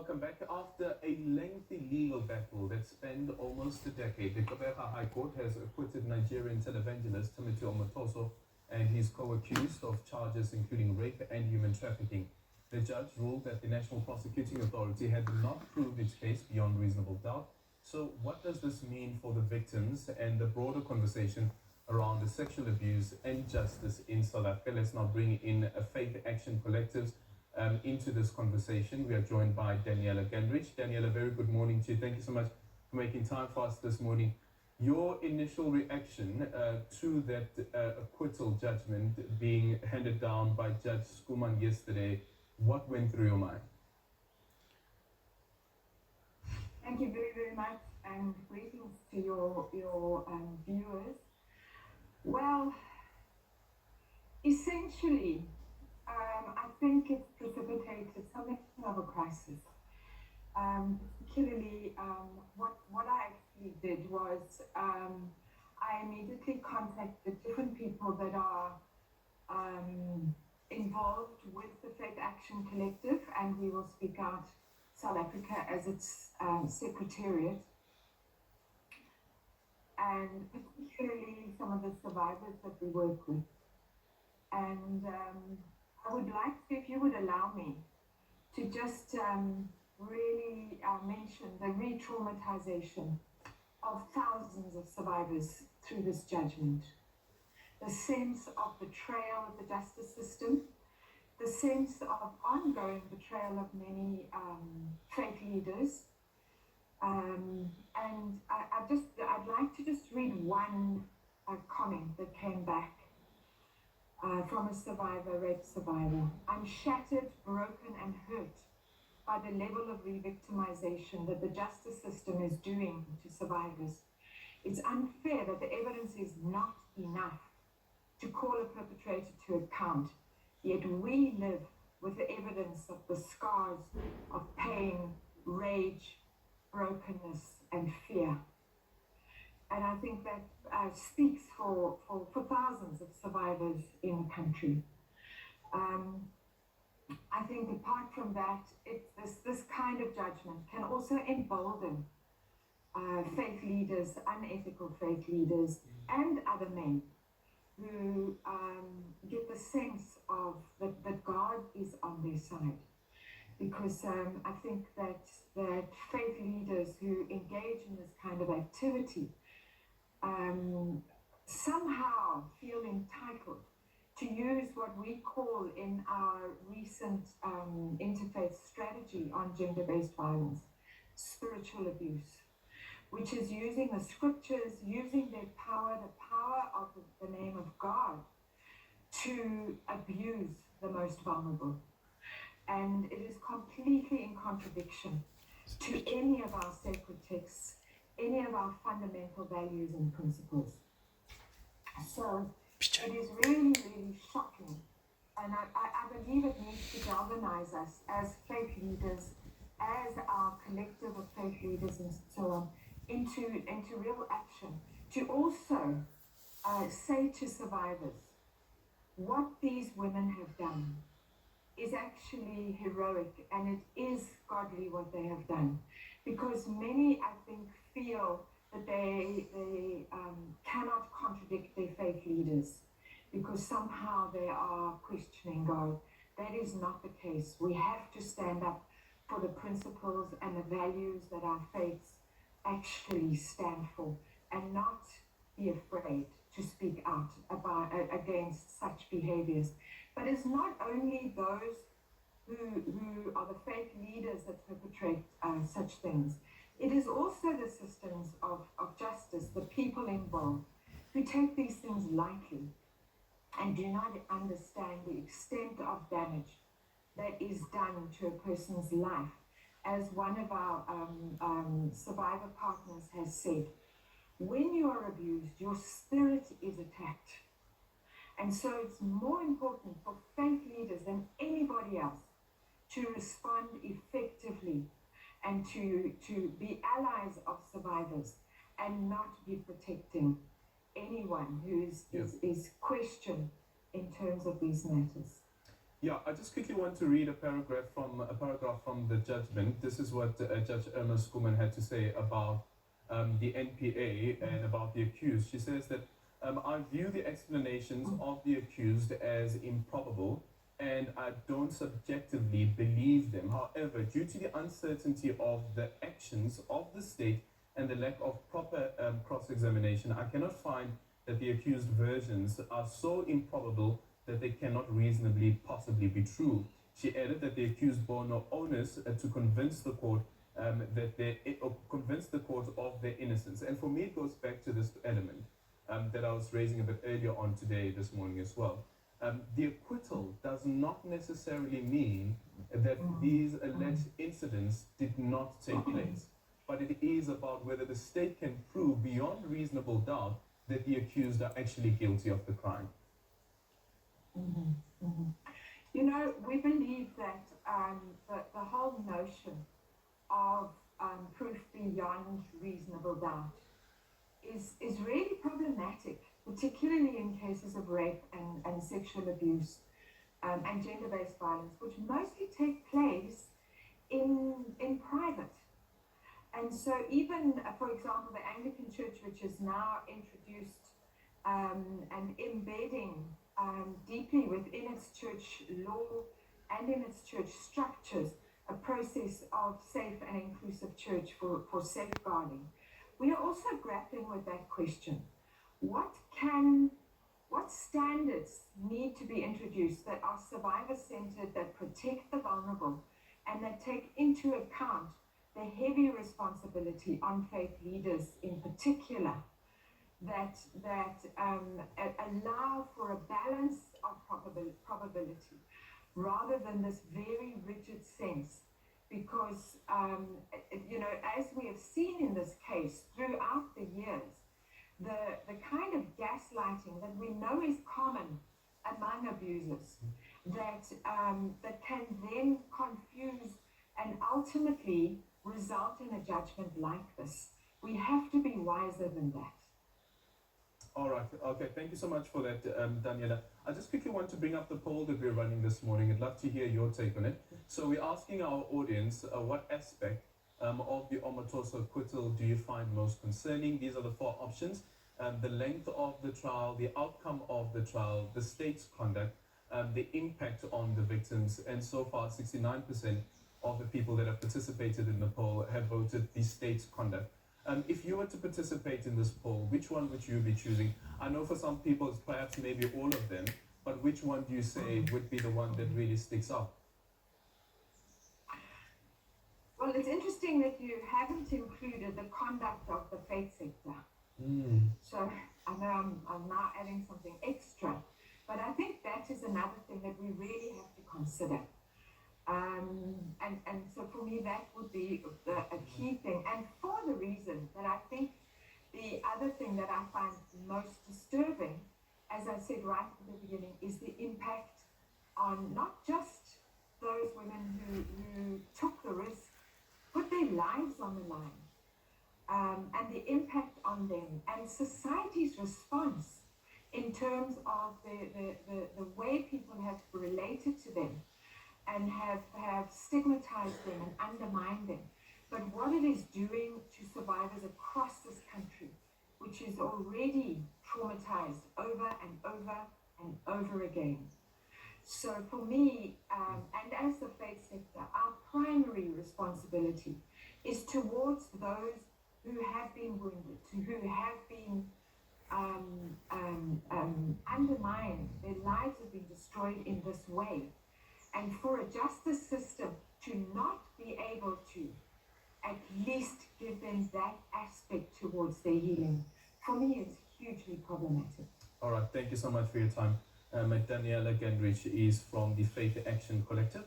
welcome back. After a lengthy legal battle that spanned almost a decade, the Gqeberha High Court has acquitted Nigerian televangelist Omotoso and his co-accused of charges including rape and human trafficking. The judge ruled that the National Prosecuting Authority had not proved its case beyond reasonable doubt. So what does this mean for the victims and the broader conversation around the sexual abuse and justice in South Africa? Let's now bring in a Faith Action Collectives into this conversation. We are joined by Daniela Gennrich. Daniela, very good morning to you. Thank you so much for making time for us this morning. Your initial reaction to that acquittal judgment being handed down by Judge Skuman yesterday, what went through your mind? Thank you very, very much, and greetings to your viewers. Well, essentially, I think it's precipitated something of a crisis. Particularly, what I actually did was I immediately contacted different people that are involved with the Faith Action Collective, and we will speak out South Africa as its secretariat, and particularly some of the survivors that we work with. And I would like to, if you would allow me, to just really mention the re-traumatization of thousands of survivors through this judgment. The sense of betrayal of the justice system, the sense of ongoing betrayal of many faith leaders. And I'd like to just read one comment that came back from a rape survivor. I'm shattered, broken, and hurt by the level of re-victimization that the justice system is doing to survivors. It's unfair that the evidence is not enough to call a perpetrator to account, yet we live with the evidence of the scars of pain, rage, brokenness, and fear. And I think that speaks for thousands of survivors in the country. I think apart from that, this kind of judgment can also embolden faith leaders, unethical faith leaders, and other men who get the sense of that God is on their side. Because I think that faith leaders who engage in this kind of activity somehow feel entitled to use what we call in our recent interfaith strategy on gender-based violence, spiritual abuse, which is using the scriptures, using their power, the power of the name of God, to abuse the most vulnerable. And it is completely in contradiction to any of our sacred texts, any of our fundamental values and principles. So it is really, really shocking. And I believe it needs to galvanize us as faith leaders, as our collective of faith leaders and so on, into real action, to also say to survivors, what these women have done is actually heroic, and it is godly what they have done. Because many, I think, feel that they cannot contradict their faith leaders because somehow they are questioning God. That is not the case. We have to stand up for the principles and the values that our faiths actually stand for, and not be afraid to speak out against such behaviors. But it's not only those who are the faith leaders that perpetrate such things. It is also the systems of justice, the people involved, who take these things lightly and do not understand the extent of damage that is done to a person's life. As one of our survivor partners has said, when you are abused, your spirit is attacked. And so it's more important for faith leaders than anybody else to respond effectively and to be allies of survivors and not be protecting anyone who is questioned in terms of these matters. Yeah, I just quickly want to read a paragraph from the judgment. This is what Judge Irma Skuman had to say about the NPA and about the accused. She says that I view the explanations of the accused as improbable and I don't subjectively believe them. However, due to the uncertainty of the actions of the state and the lack of proper cross-examination, I cannot find that the accused versions are so improbable that they cannot reasonably possibly be true. She added that the accused bore no onus to convince the court convince the court of their innocence. And for me, it goes back to this element that I was raising a bit earlier on today, this morning as well. The acquittal does not necessarily mean that these alleged incidents did not take place, but it is about whether the state can prove beyond reasonable doubt that the accused are actually guilty of the crime. You know, we believe that the whole notion of proof beyond reasonable doubt is really problematic, particularly in cases of rape and sexual abuse and gender-based violence, which mostly take place in private. And so even, for example, the Anglican Church, which is now introduced and embedding deeply within its church law and in its church structures, a process of safe and inclusive church for safeguarding. We are also grappling with that question. What standards need to be introduced that are survivor-centered, that protect the vulnerable, and that take into account the heavy responsibility on faith leaders in particular, that allow for a balance of probability rather than this very rigid sense, because you know, as we have seen in this case throughout the years, the kind of gaslighting that we know is common among abusers, that can then confuse and ultimately result in a judgment like this. We have to be wiser than that. All right. Okay. Thank you so much for that, Daniela. I just quickly want to bring up the poll that we're running this morning. I'd love to hear your take on it. So we're asking our audience, what aspect of the Omotoso acquittal do you find most concerning? These are the 4 options. The length of the trial, the outcome of the trial, the state's conduct, the impact on the victims, and so far 69% of the people that have participated in the poll have voted the state's conduct. If you were to participate in this poll, which one would you be choosing? I know for some people it's perhaps maybe all of them, but which one do you say would be the one that really sticks out? Well, it's interesting that you haven't included the conduct of the faith sector. So I know I'm now adding something extra, but I think that is another thing that we really have to consider. And so for me, that would be a key thing. And for the reason that I think the other thing that I find most disturbing, as I said right at the beginning, is the impact on not just those women who took the risk, put their lives on the line, and the impact on them and society's response in terms of the way people have related to them and have stigmatized them and undermined them, but what it is doing to survivors across this country, which is already traumatized over and over and over again. So for me, and as the faith sector, our primary responsibility is towards those who have been wounded, who have been undermined, their lives have been destroyed in this way. And for a justice system to not be able to at least give them that aspect towards their healing, for me, it's hugely problematic. All right. Thank you so much for your time. Daniela Gennrich is from the Faith Action Collective.